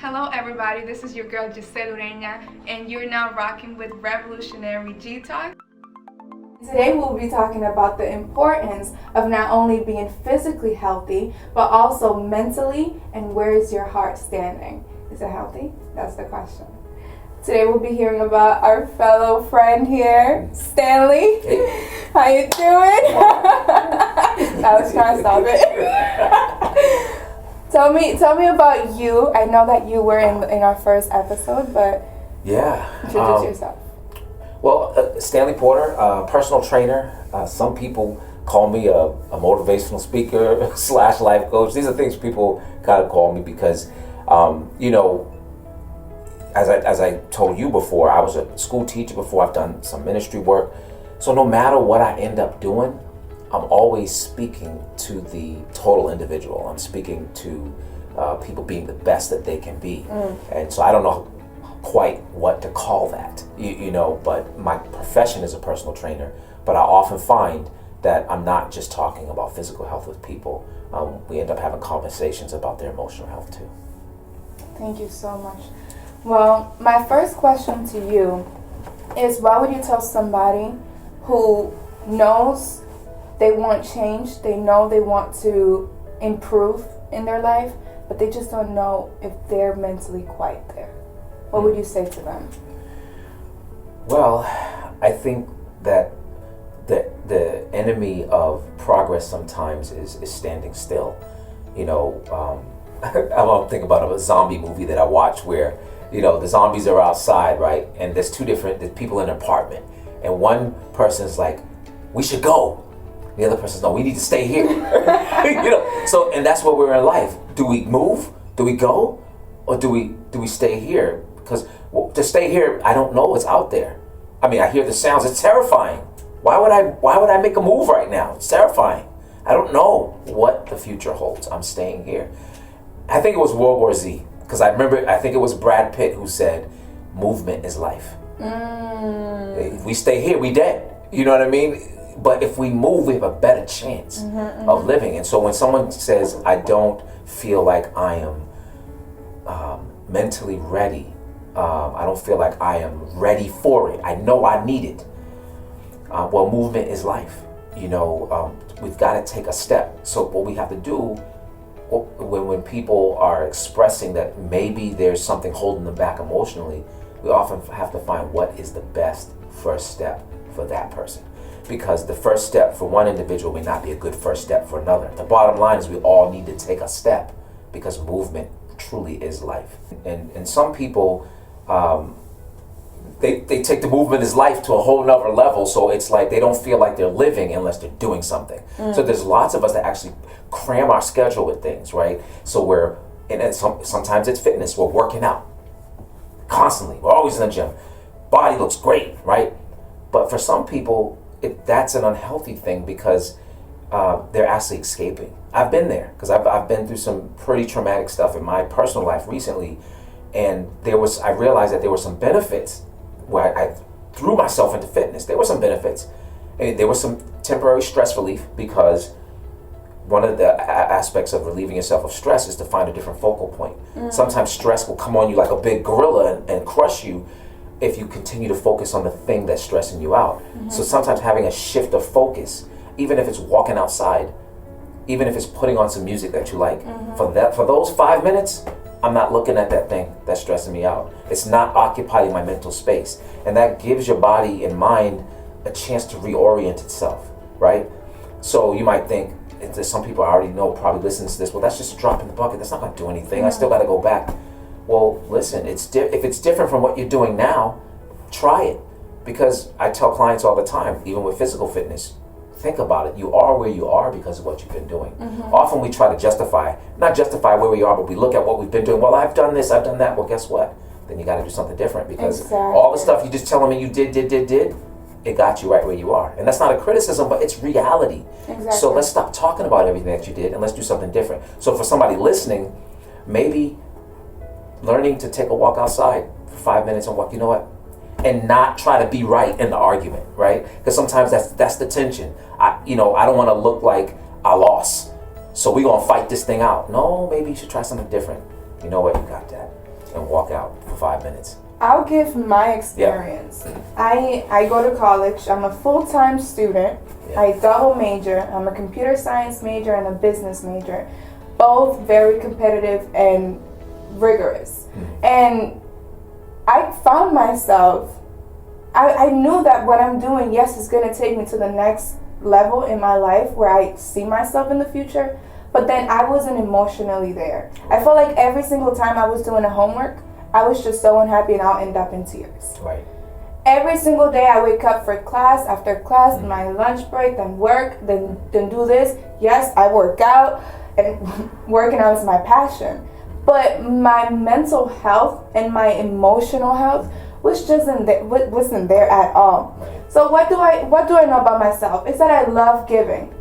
Hello everybody, this is your girl Giselle Ureña, and you're now rocking with Revolutionary G-Talk. Today we'll be talking about the importance of not only being physically healthy, but also mentally, and where is your heart standing? Is it healthy? That's the question. Today we'll be hearing about our fellow friend here, Stanley. How you doing? I was trying to stop it. Tell me about you. I know that you were in our first episode, but introduce yourself. Well, Stanley Porter, personal trainer. Some people call me a motivational speaker / life coach. These are things people kind of call me because, as I told you before, I was a school teacher before. I've done some ministry work. So no matter what I end up doing, I'm always speaking to the total individual. I'm speaking to people being the best that they can be. And so I don't know quite what to call that, but my profession is a personal trainer. But I often find that I'm not just talking about physical health with people. We end up having conversations about their emotional health too. Thank you so much. Well, my first question to you is, why would you tell somebody who knows they want change, they know they want to improve in their life, but they just don't know if they're mentally quite there? What would you say to them? Well, I think that the enemy of progress sometimes is standing still. I won't think about a zombie movie that I watch where, the zombies are outside, right? And there's there's people in an apartment. And one person's like, we should go. The other person's, no, we need to stay here. So, and that's what we're in life. Do we move? Do we go? Or do we stay here? Because to stay here, I don't know what's out there. I mean, I hear the sounds. It's terrifying. Why would I make a move right now? It's terrifying. I don't know what the future holds. I'm staying here. I think it was World War Z. Because I think it was Brad Pitt who said, movement is life. If we stay here, we dead. You know what I mean? But if we move, we have a better chance of living. And so when someone says, I don't feel like I am mentally ready, I don't feel like I am ready for it, I know I need it. Well, movement is life. We've got to take a step. So what we have to do when people are expressing that maybe there's something holding them back emotionally, we often have to find what is the best first step for that person. Because the first step for one individual may not be a good first step for another. The bottom line is we all need to take a step because movement truly is life. And some people, they take the movement as life to a whole nother level, so it's like they don't feel like they're living unless they're doing something. So there's lots of us that actually cram our schedule with things, right? So sometimes it's fitness, we're working out constantly, we're always in the gym, body looks great, right? But for some people, that's an unhealthy thing because they're actually escaping. I've been there because I've been through some pretty traumatic stuff in my personal life recently, and I realized that there were some benefits where I threw myself into fitness. There were some benefits, and there was some temporary stress relief because one of the aspects of relieving yourself of stress is to find a different focal point. Sometimes stress will come on you like a big gorilla and crush you if you continue to focus on the thing that's stressing you out. So sometimes having a shift of focus, even if it's walking outside, even if it's putting on some music that you like, for those 5 minutes, I'm not looking at that thing that's stressing me out. It's not occupying my mental space. And that gives your body and mind a chance to reorient itself, right? So you might think, there's some people I already know probably listening to this, well, that's just a drop in the bucket. That's not going to do anything. I still got to go back. Well, listen, if it's different from what you're doing now, try it. Because I tell clients all the time, even with physical fitness, think about it. You are where you are because of what you've been doing. Often we try to not justify where we are, but we look at what we've been doing. Well, I've done this, I've done that. Well, guess what? Then you got to do something different because all the stuff you just telling me you did, it got you right where you are. And that's not a criticism, but it's reality. So let's stop talking about everything that you did and let's do something different. So for somebody listening, maybe learning to take a walk outside for 5 minutes and walk, you know what? And not try to be right in the argument, right? Because sometimes that's the tension. I don't want to look like I lost. So we're going to fight this thing out. No, maybe you should try something different. You know what? You got that. and walk out for 5 minutes? I'll give my experience. Yeah. I go to college. I'm a full-time student. Yeah. I double major. I'm a computer science major and a business major. Both very competitive and rigorous. And I found myself, I knew that what I'm doing, yes, is going to take me to the next level in my life where I see myself in the future, but then I wasn't emotionally there. I felt like every single time I was doing a homework, I was just so unhappy and I'll end up in tears. Right. Every single day I wake up for class after class, my lunch break, then work, then do this. Yes, I work out, and working out is my passion. But my mental health and my emotional health wasn't there at all. Right. So what do I know about myself? Is that I love giving.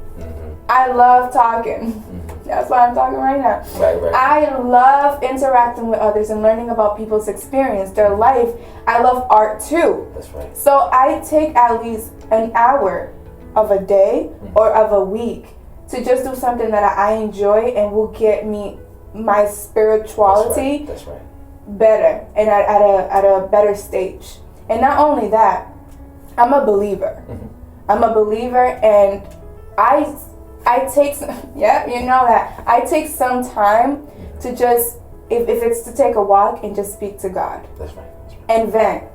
I love talking. That's why I'm talking right now. Right. I love interacting with others and learning about people's experience, their life. I love art too. That's right. So I take at least an hour of a day or of a week to just do something that I enjoy and will get me my spirituality That's right. better and at a better stage. And not only that, I'm a believer. I'm a believer, and I take some, you know that. I take some time to just, if it's to take a walk and just speak to God. That's right. And vent.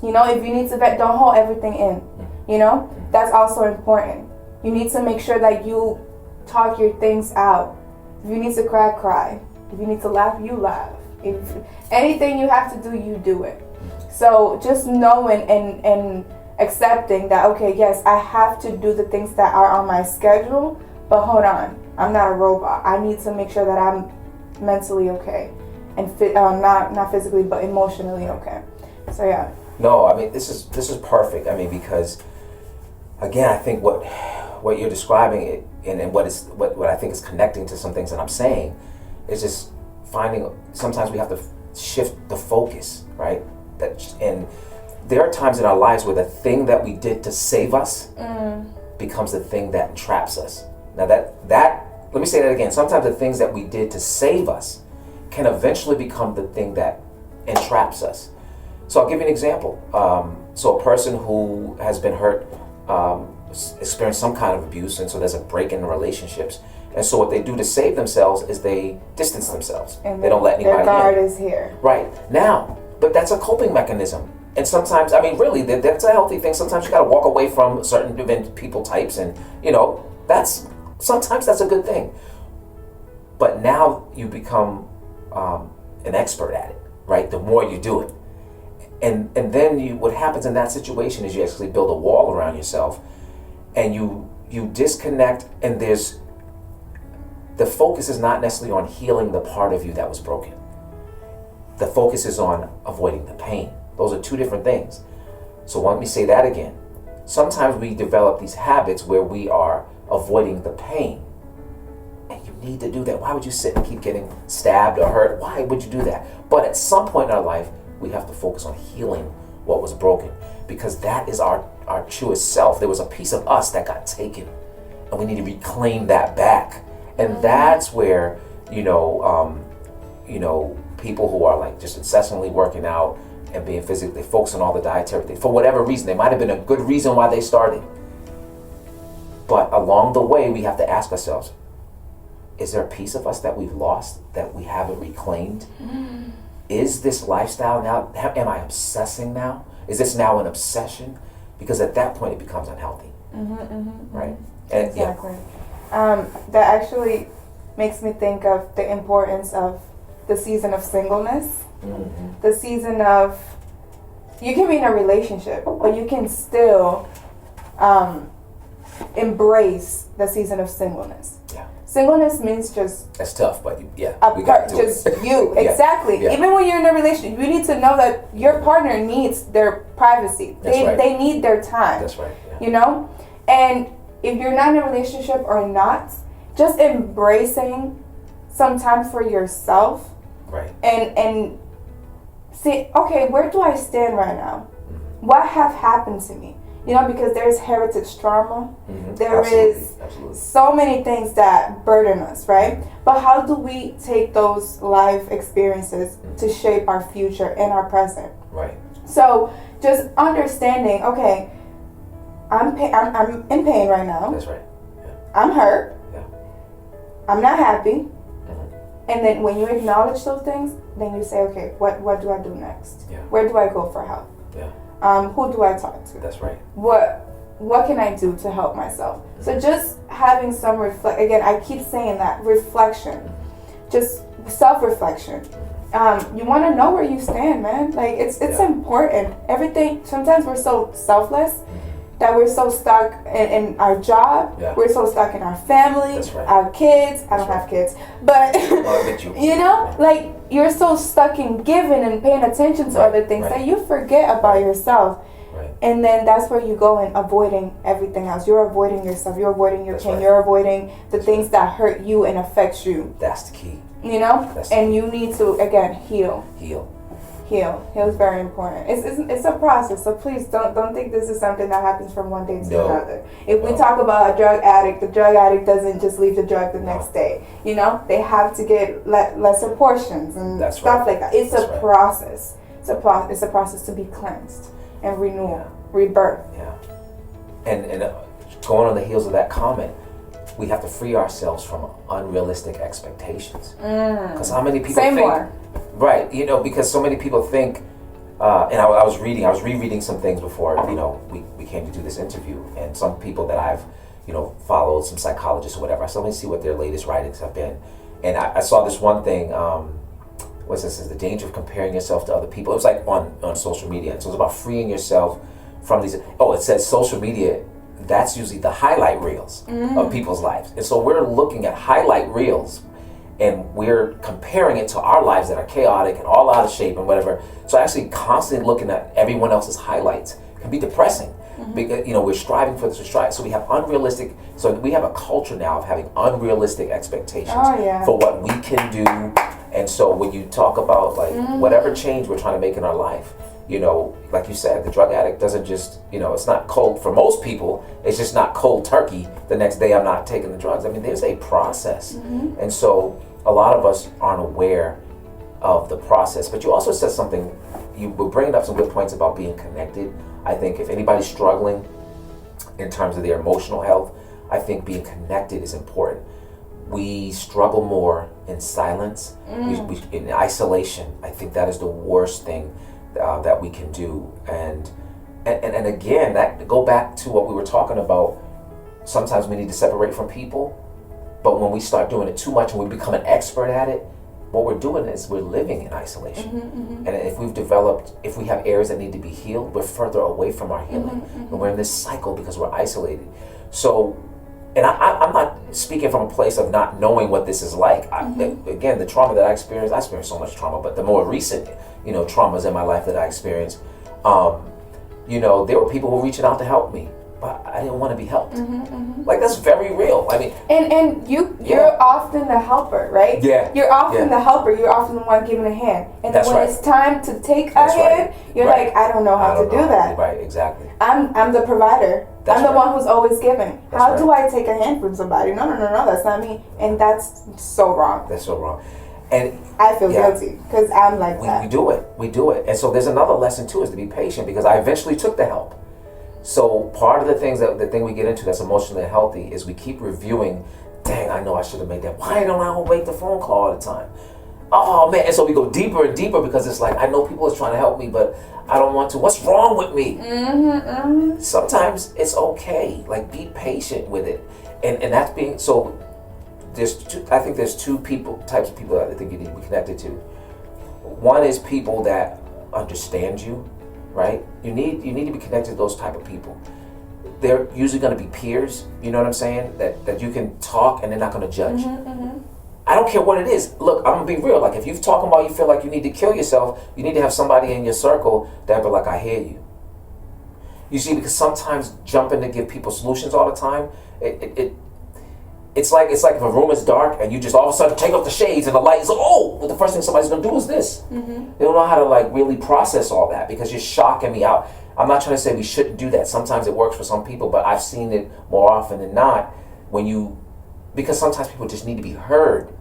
You know, if you need to vent, don't hold everything in. You know, that's also important. You need to make sure that you talk your things out. If you need to cry, cry. If you need to laugh, you laugh. If anything you have to do, you do it. So just knowing and accepting that, okay, yes, I have to do the things that are on my schedule, but hold on, I'm not a robot. I need to make sure that I'm mentally okay and not physically, but emotionally okay. So yeah. No, I mean this is perfect. I mean, because again, I think what you're describing it and what I think is connecting to some things that I'm saying is just finding. Sometimes we have to shift the focus, right? And there are times in our lives where the thing that we did to save us becomes the thing that entraps us. Now that let me say that again. Sometimes the things that we did to save us can eventually become the thing that entraps us. So I'll give you an example. So a person who has been hurt, experienced some kind of abuse, and so there's a break in the relationships. And so what they do to save themselves is they distance themselves. And they don't let anybody in. Their guard is here. Right. Now, but that's a coping mechanism. And sometimes, I mean, really, that's a healthy thing. Sometimes you got to walk away from certain people types, and sometimes that's a good thing. But now you become an expert at it, right? The more you do it, and then what happens in that situation is you actually build a wall around yourself, and you disconnect. And the focus is not necessarily on healing the part of you that was broken. The focus is on avoiding the pain. Those are two different things. So let me say that again. Sometimes we develop these habits where we are avoiding the pain. And you need to do that. Why would you sit and keep getting stabbed or hurt? Why would you do that? But at some point in our life, we have to focus on healing what was broken, because that is our truest self. There was a piece of us that got taken, and we need to reclaim that back. And that's where, people who are like just incessantly working out and being physically focused on all the dietary things, for whatever reason, there might have been a good reason why they started. But along the way, we have to ask ourselves, is there a piece of us that we've lost, that we haven't reclaimed? Is this lifestyle now, am I obsessing now? Is this now an obsession? Because at that point, it becomes unhealthy. Right? And, exactly. That actually makes me think of the importance of the season of singleness. The season of, you can be in a relationship, but you can still embrace the season of singleness. Yeah. Singleness means just, that's tough, but we got to do just it. you. Exactly. Yeah. Even when you're in a relationship, you need to know that your partner needs their privacy. They need their time. That's right. Yeah. You know? And if you're not in a relationship or not, just embracing some time for yourself. Right. And see, okay, where do I stand right now? What have happened to me? because there's heritage trauma. Mm-hmm. There is so many things that burden us, right? But how do we take those life experiences to shape our future and our present? Right. So just understanding, okay, I'm in pain right now. That's right. Yeah. I'm hurt. Yeah. I'm not happy. Mm-hmm. And then when you acknowledge those things, then you say, okay, what do I do next? Yeah. Where do I go for help? Yeah. Who do I talk to? That's right. What can I do to help myself? Mm-hmm. So just having some again, I keep saying that reflection, just self-reflection. You want to know where you stand, man. Like it's important. Everything. Sometimes we're so selfless that we're so stuck in our job. Yeah. We're so stuck in our family, right. our kids. I don't have kids, but like you're so stuck in giving and paying attention to other things that you forget about yourself. Right. And then that's where you go in avoiding everything else. You're avoiding yourself. You're avoiding your pain. Right. You're avoiding the things that hurt you and affect you. That's the key. And you need to again heal. Heal is very important. It's a process. So please don't think this is something that happens from one day to another. If we talk about a drug addict, the drug addict doesn't just leave the drug the next day. They have to get lesser portions and stuff like that. It's a process. It's a process to be cleansed and renewed, rebirth. Yeah. And going on the heels of that comment, we have to free ourselves from unrealistic expectations. Because how many people think... more. Right, because so many people think, and I was rereading some things before, we came to do this interview, and some people that I've, followed, some psychologists or whatever, I said, let me see what their latest writings have been. And I saw this one thing, what's this, is the danger of comparing yourself to other people. It was like on social media, and so it's about freeing yourself from these, it says social media, that's usually the highlight reels of people's lives. And so we're looking at highlight reels, and we're comparing it to our lives that are chaotic and all out of shape and whatever. So actually constantly looking at everyone else's highlights can be depressing. Because we're striving for this, so we have unrealistic. So we have a culture now of having unrealistic expectations for what we can do. And so when you talk about whatever change we're trying to make in our life, like you said, the drug addict doesn't just, it's not cold for most people. It's just not cold turkey. The next day I'm not taking the drugs. I mean, there's a process. And so a lot of us aren't aware of the process. But you also said something, you were bringing up some good points about being connected. I think if anybody's struggling in terms of their emotional health, I think being connected is important. We struggle more in silence, in isolation. I think that is the worst thing that we can do. And again, that go back to what we were talking about. Sometimes we need to separate from people, but when we start doing it too much and we become an expert at it, what we're doing is we're living in isolation. And if we have areas that need to be healed, we're further away from our healing. And we're in this cycle because we're isolated. So, and I'm not speaking from a place of not knowing what this is like. Again, the trauma that I experienced so much trauma, but the more recent, traumas in my life that I experienced, there were people who were reaching out to help me, but I didn't want to be helped. Like, that's very real. I mean, and you're often the helper, right? Yeah. You're often the helper. You're often the one giving a hand. And then when it's time to take a hand, you're like, I don't know how to do that. Right, exactly. I'm the provider. I'm the one who's always giving. How do I take a hand from somebody? No, that's not me. And that's so wrong. That's so wrong. And I feel guilty because I'm like that. We do it. And so there's another lesson too, is to be patient, because I eventually took the help. So part of the thing we get into that's emotionally healthy is we keep reviewing, dang, I know I should have made that. Why don't I make the phone call all the time? Oh man, and so we go deeper and deeper because it's like, I know people are trying to help me, but I don't want to. What's wrong with me? Sometimes it's okay. Like, be patient with it. And that's being, so I think there's two types of people that I think you need to be connected to. One is people that understand you, right? You need to be connected to those type of people. They're usually going to be peers, you know what I'm saying? That you can talk and they're not going to judge. I don't care what it is. Look, I'm going to be real. Like, if you're talking about you feel like you need to kill yourself, you need to have somebody in your circle that be like, I hear you. You see, because sometimes jumping to give people solutions all the time, it's like if a room is dark and you just all of a sudden take off the shades and the light is well, the first thing somebody's gonna do is this. They don't know how to like really process all that because you're shocking me out. I'm not trying to say we shouldn't do that. Sometimes it works for some people, but I've seen it more often than not because sometimes people just need to be heard.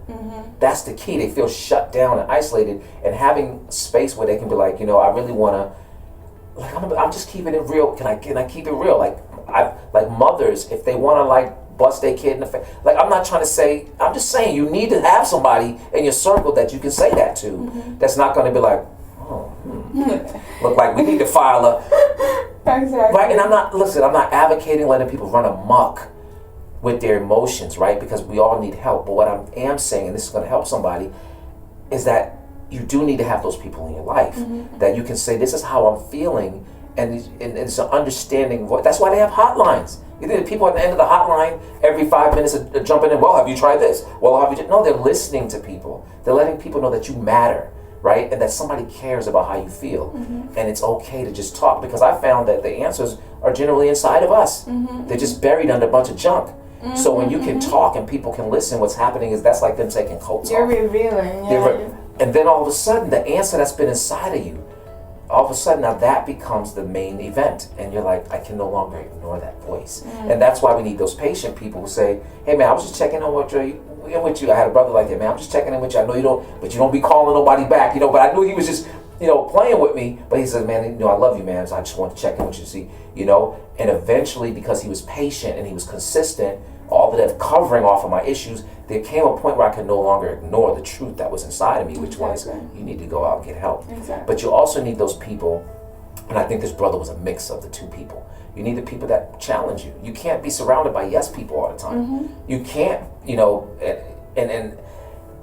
That's the key. They feel shut down and isolated, and having space where they can be like, I really want to, like, I'm just keeping it real. Can I keep it real? Like mothers, if they want to like bust their kid in the face, like I'm not trying to say, I'm just saying you need to have somebody in your circle that you can say that to. That's not going to be like, look like we need to file a exactly. Right. And I'm not advocating letting people run amok with their emotions, right? Because we all need help. But what I am saying, and this is going to help somebody, is that you do need to have those people in your life that you can say, this is how I'm feeling, and it's an understanding voice. That's why they have hotlines. You think the people at the end of the hotline every 5 minutes are jumping in, well, have you tried this? Well, have you? No, they're listening to people. They're letting people know that you matter, right? And that somebody cares about how you feel. And it's okay to just talk, because I found that the answers are generally inside of us. They're just buried under a bunch of junk. So when you can talk and people can listen, what's happening is that's like them taking coats You're off. revealing, And then all of a sudden, the answer that's been inside of you, all of a sudden now that becomes the main event. And you're like, I can no longer ignore that voice. And that's why we need those patient people who say, hey man, I was just checking on with you. I had a brother like that, man, I'm just checking in with you. I know you don't be calling nobody back, but I knew he was just, playing with me. But he said, man, I love you, man. So I just want to check in with you to see, and eventually, because he was patient and he was consistent, all of that covering off of my issues, there came a point where I could no longer ignore the truth that was inside of me, which was, you need to go out and get help. But you also need those people, and I think this brother was a mix of the two people. You need the people that challenge you. You can't be surrounded by yes people all the time. You can't,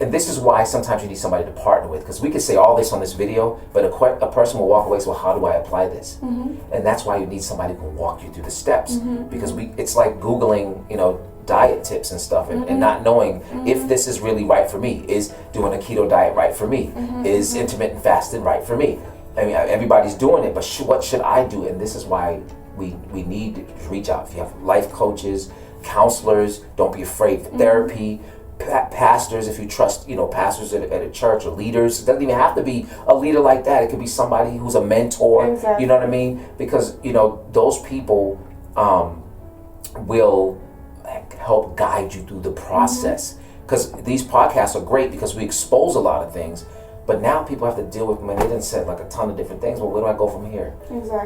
and this is why sometimes you need somebody to partner with, because we could say all this on this video, but a person will walk away and say, well, how do I apply this? And that's why you need somebody who can walk you through the steps, because it's like Googling, diet tips and stuff, and not knowing if this is really right for me. Is doing a keto diet right for me? Is intermittent fasting right for me? I mean, everybody's doing it, but what should I do? And this is why we need to reach out. If you have life coaches, counselors, don't be afraid. Therapy, pastors, if you trust, pastors at a church, or leaders. It doesn't even have to be a leader like that. It could be somebody who's a mentor. You know what I mean? Because those people will help guide you through the process. Because these podcasts are great because we expose a lot of things, but now people have to deal with, they didn't say like a ton of different things. Well, where do I go from here?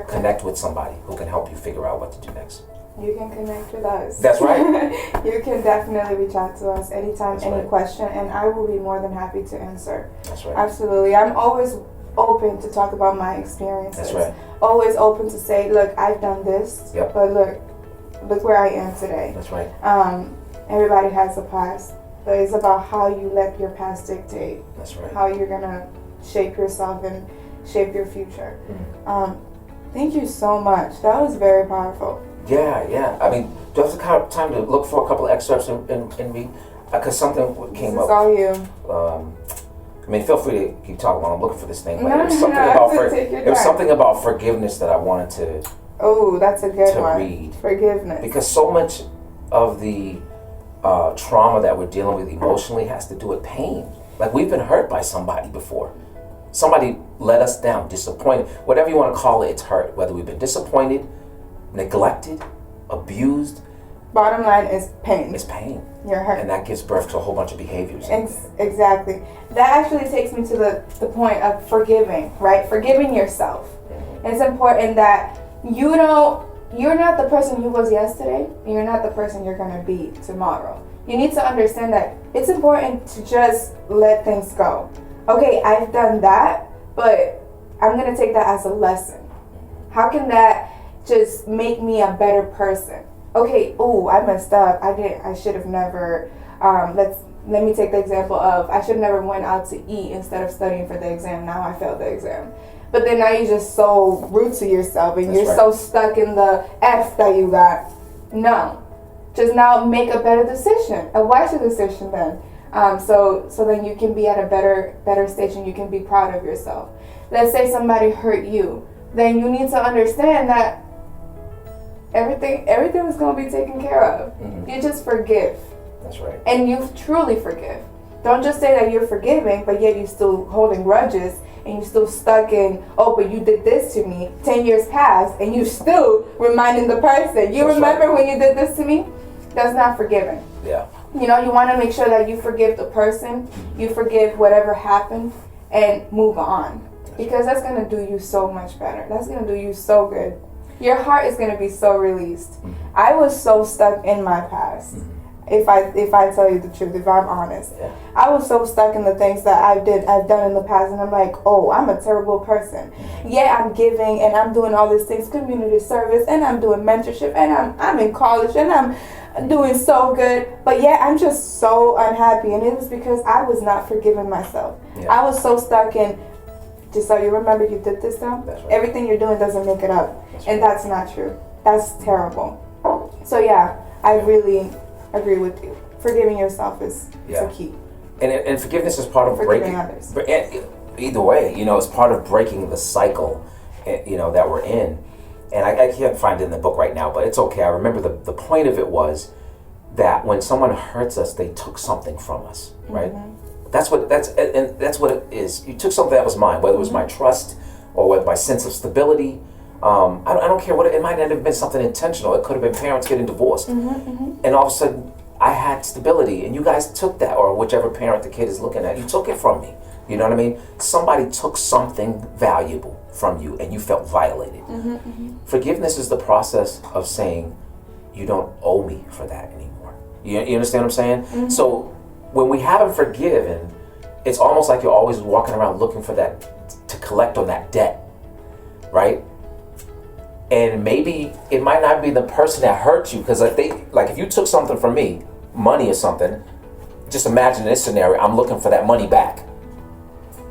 Connect with somebody who can help you figure out what to do next. You can connect with us. That's right. You can definitely reach out to us anytime, any right. question, and I will be more than happy to answer. That's right. Absolutely. I'm always open to talk about my experiences. That's right. Always open to say, look, I've done this, but look where I am today. That's right. Everybody has a past, but it's about how you let your past dictate. That's right. How you're gonna shape yourself and shape your future. Thank you so much. That was very powerful. Yeah. I mean, do I have the time to look for a couple of excerpts in me? Because something came up. This is all you. I mean, feel free to keep talking while I'm looking for this thing. But No, it was something about forgiveness that I wanted to. Oh, that's a good one. Read. Forgiveness. Because so much of the trauma that we're dealing with emotionally has to do with pain. Like, we've been hurt by somebody before. Somebody let us down, disappointed. Whatever you want to call it, it's hurt. Whether we've been disappointed, neglected, abused. Bottom line is pain. It's pain. You're hurt. And that gives birth to a whole bunch of behaviors. Exactly. That actually takes me to the point of forgiving, right? Forgiving yourself. It's important that you're not the person you was yesterday. You're not the person you're going to be tomorrow. You need to understand that it's important to just let things go. Okay, I've done that, but I'm going to take that as a lesson. How can that just make me a better person? Okay, I messed up. I should have never, let me take the example of, I should have never went out to eat instead of studying for the exam. Now I failed the exam. But then now you're just so rude to yourself, and you're so stuck in the F that you got. No. Just now make a better decision, a wiser decision then. So then you can be at a better stage and you can be proud of yourself. Let's say somebody hurt you. Then you need to understand that everything is going to be taken care of. You just forgive. That's right. And you truly forgive. Don't just say that you're forgiving, but yet you're still holding grudges and you're still stuck in, oh, but you did this to me. 10 years passed and you're still reminding the person, you remember when you did this to me? That's not forgiving. Yeah. You know, you want to make sure that you forgive the person, you forgive whatever happened, and move on. Because that's going to do you so much better. That's going to do you so good. Your heart is going to be so released. I was so stuck in my past. If I tell you the truth, if I'm honest, I was so stuck in the things that I've done in the past, and I'm like, oh, I'm a terrible person. Yeah, I'm giving and I'm doing all these things, community service, and I'm doing mentorship, and I'm in college, and I'm doing so good, but yeah, I'm just so unhappy, and it was because I was not forgiving myself. I was so stuck in, just so you remember, you did this now. Everything you're doing doesn't make it up, and that's not true. That's terrible. So yeah, I really agree with you. Forgiving yourself is a key. And forgiveness is part of forgiving breaking others. Either way, it's part of breaking the cycle, that we're in. And I can't find it in the book right now, but it's okay. I remember the point of it was that when someone hurts us, they took something from us, right? That's what it is. You took something that was mine, whether it was my trust or whether my sense of stability. I don't care what it might not have been something intentional. It could have been parents getting divorced, and all of a sudden I had stability, and you guys took that, or whichever parent the kid is looking at, you took it from me. You know what I mean? Somebody took something valuable from you, and you felt violated. Forgiveness is the process of saying, you don't owe me for that anymore. You understand what I'm saying? So when we haven't forgiven, it's almost like you're always walking around looking for that, to collect on that debt, right? And maybe it might not be the person that hurt you, because if you took something from me, money or something, just imagine this scenario, I'm looking for that money back.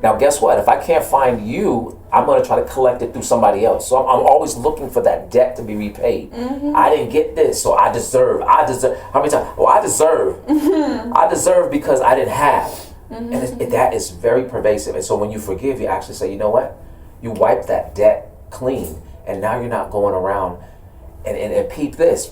Now guess what? If I can't find you, I'm going to try to collect it through somebody else. So I'm always looking for that debt to be repaid. I didn't get this, so I deserve. How many times? Well, I deserve. I deserve because I didn't have. And that is very pervasive. And so when you forgive, you actually say, you know what? You wipe that debt clean. And now you're not going around and peep this.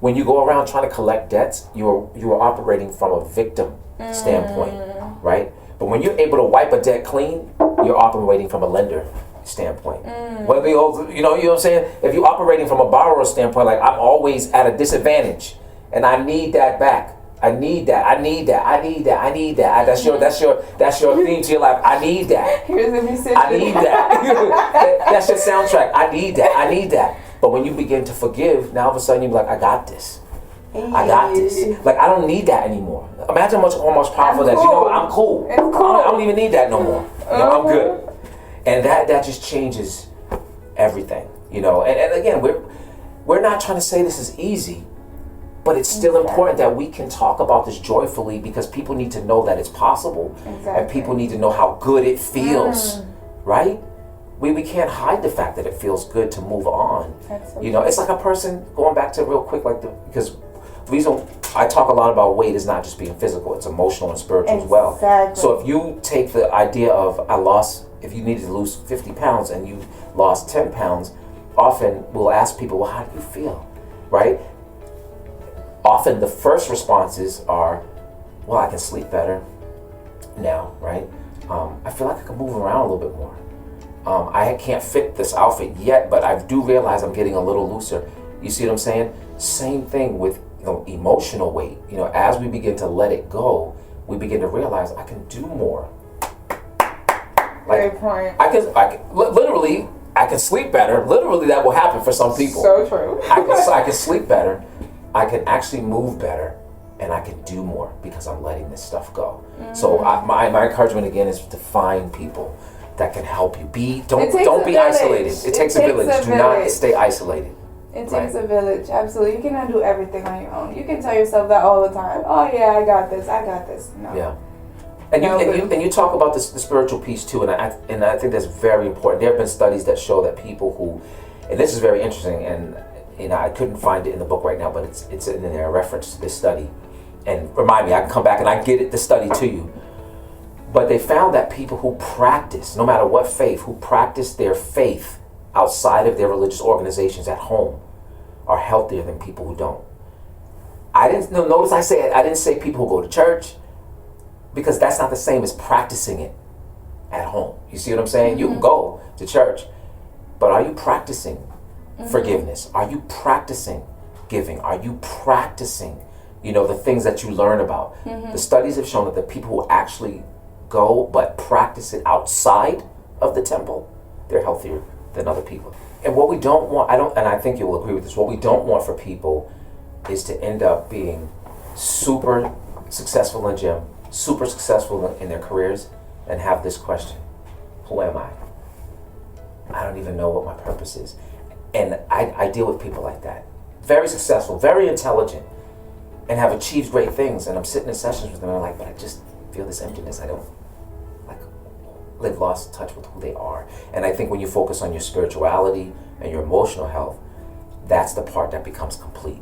When you go around trying to collect debts, you are operating from a victim standpoint, right? But when you're able to wipe a debt clean, you're operating from a lender standpoint. Whether you know what I'm saying? If you're operating from a borrower standpoint, like I'm always at a disadvantage and I need that back. I need that. That's your theme to your life. I need that. Here's the musician. I need that. That's your soundtrack. I need that. But when you begin to forgive, now all of a sudden you're like, I got this. I got this. Like I don't need that anymore. Imagine how much powerful that is. You know what? I'm cool. It's cool. I don't even need that no more. I'm good. And that just changes everything. And again, we're not trying to say this is easy. But it's still important that we can talk about this joyfully, because people need to know that it's possible. And people need to know how good it feels, right? We can't hide the fact that it feels good to move on. It's like a person, going back to real quick, because the reason I talk a lot about weight is not just being physical, it's emotional and spiritual as well. So if you take the idea of if you needed to lose 50 pounds and you lost 10 pounds, often we'll ask people, well, how do you feel, right? Often the first responses are, well, I can sleep better now, right? I feel like I can move around a little bit more. I can't fit this outfit yet, but I do realize I'm getting a little looser. You see what I'm saying? Same thing with emotional weight. As we begin to let it go, we begin to realize I can do more. Great point. I can literally, I can sleep better. Literally, that will happen for some people. So true. I can sleep better. I can actually move better, and I can do more because I'm letting this stuff go. So my encouragement again is to find people that can help you. Don't be isolated. It takes a village. Do not stay isolated. It takes a village, absolutely. You cannot do everything on your own. You can tell yourself that all the time. Oh yeah, I got this. No. Yeah. And you talk about the spiritual piece too, and I think that's very important. There have been studies that show that people who, and this is very interesting, and I couldn't find it in the book right now, but it's in there, a reference to this study. And remind me, I can come back and I get the study to you. But they found that people who practice, no matter what faith, who practice their faith outside of their religious organizations at home are healthier than people who don't. Notice I didn't say people who go to church, because that's not the same as practicing it at home. You see what I'm saying? You can go to church, but are you practicing forgiveness? Are you practicing giving? Are you practicing, the things that you learn about? The studies have shown that the people who actually go but practice it outside of the temple, they're healthier than other people. And what we don't want, and I think you'll agree with this, what we don't want for people is to end up being super successful in the gym, super successful in their careers, and have this question: who am I? I don't even know what my purpose is. And I deal with people like that. Very successful, very intelligent, and have achieved great things. And I'm sitting in sessions with them and I'm like, but I just feel this emptiness. I don't, they've lost touch with who they are. And I think when you focus on your spirituality and your emotional health, that's the part that becomes complete.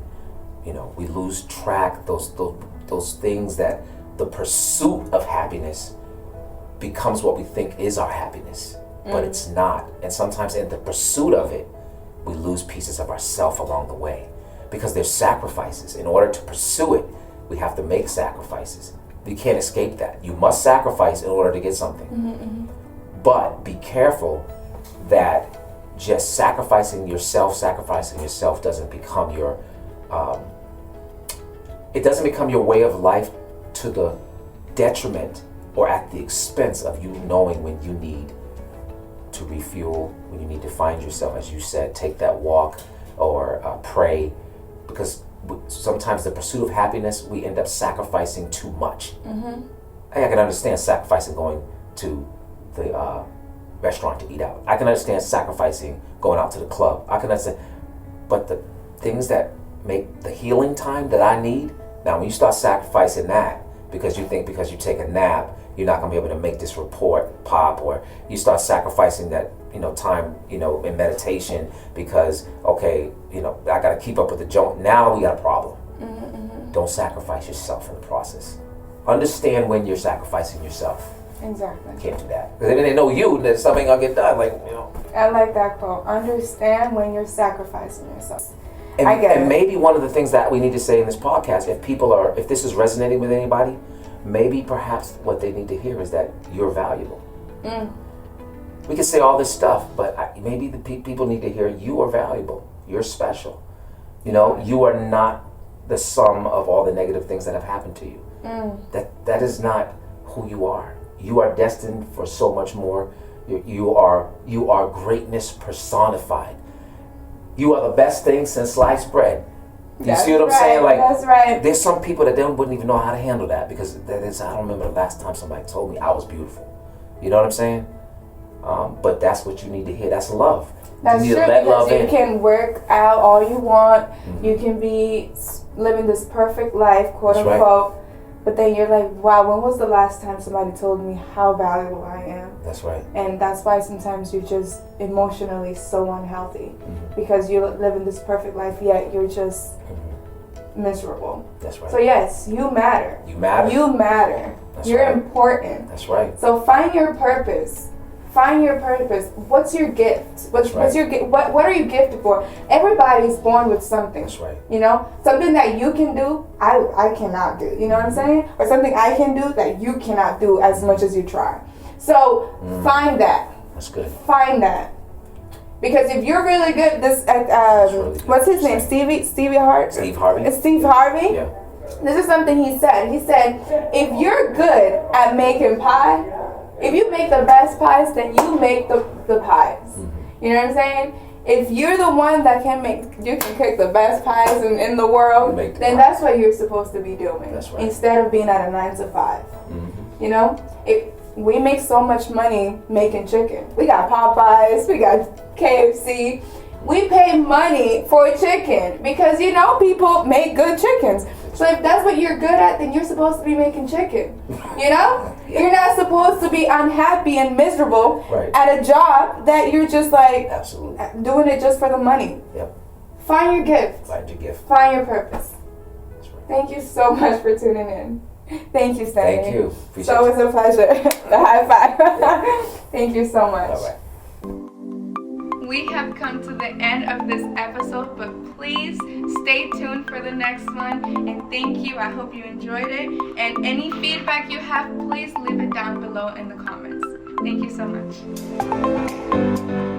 We lose track, those things that the pursuit of happiness becomes what we think is our happiness, but it's not. And sometimes in the pursuit of it, we lose pieces of ourself along the way, because there's sacrifices. In order to pursue it, we have to make sacrifices. You can't escape that. You must sacrifice in order to get something. But be careful that just sacrificing yourself doesn't become your way of life to the detriment or at the expense of you knowing when you need to refuel, when you need to find yourself, as you said, take that walk or pray, because sometimes the pursuit of happiness, we end up sacrificing too much. I can understand sacrificing going to the restaurant to eat out. I can understand sacrificing going out to the club. I can understand, but the things that make the healing time that I need, now when you start sacrificing that because you think because you take a nap you're not going to be able to make this report pop, or you start sacrificing that time in meditation because I got to keep up with the joint, now we got a problem. Don't sacrifice yourself in the process. Understand when you're sacrificing yourself. Exactly. Can't do that, because then they know you, then something gonna get done. I like that quote. Understand when you're sacrificing yourself. And, I get it. And maybe one of the things that we need to say in this podcast, if this is resonating with anybody, maybe perhaps what they need to hear is that you're valuable. We can say all this stuff, but maybe the people need to hear you are valuable. You're special. You are not the sum of all the negative things that have happened to you. That is not who you are. You are destined for so much more. You are greatness personified. You are the best thing since sliced bread. You see what I'm saying? That's right. There's some people that wouldn't even know how to handle that, because I don't remember the last time somebody told me I was beautiful. You know what I'm saying? But that's what you need to hear. That's love. That's you need true, to let because love you in. can work out all you want. You can be living this perfect life, quote That's unquote. Right. But then you're like, wow, when was the last time somebody told me how valuable I am? That's right. And that's why sometimes you're just emotionally so unhealthy, because you live in this perfect life, yet you're just miserable. That's right. So yes, you matter. You matter. You matter. That's You're right. important. That's right. So find your purpose. Find your purpose. What's your gift? What's your gift? What are you gifted for? Everybody's born with something. That's right. Something that you can do, I cannot do. You know what I'm saying? Or something I can do that you cannot do as much as you try. So find that. That's good. Find that. Because if you're really good, really good. What's his name? Steve Harvey. It's Steve Harvey. Yeah. This is something he said. He said, if you're good at making pie, if you make the best pies, then you make the pies. You know what I'm saying? If you're the one that you can cook the best pies in the world, then that's what you're supposed to be doing. That's right. Instead of being at a 9 to 5. We make so much money making chicken. We got Popeyes, we got KFC. We pay money for chicken because people make good chickens. So if that's what you're good at, then you're supposed to be making chicken. You're not supposed to be unhappy and miserable at a job that you're just absolutely doing it just for the money. Yep. Find your gift. Find your gift. Find your purpose. That's right. Thank you so much for tuning in. Thank you, Stanley. Thank you. It's always a pleasure. The high five. Yeah. Thank you so much. Bye-bye. We have come to the end of this episode, but please stay stay tuned for the next one. And thank you. I hope you enjoyed it. And any feedback you have, please leave it down below in the comments. Thank you so much.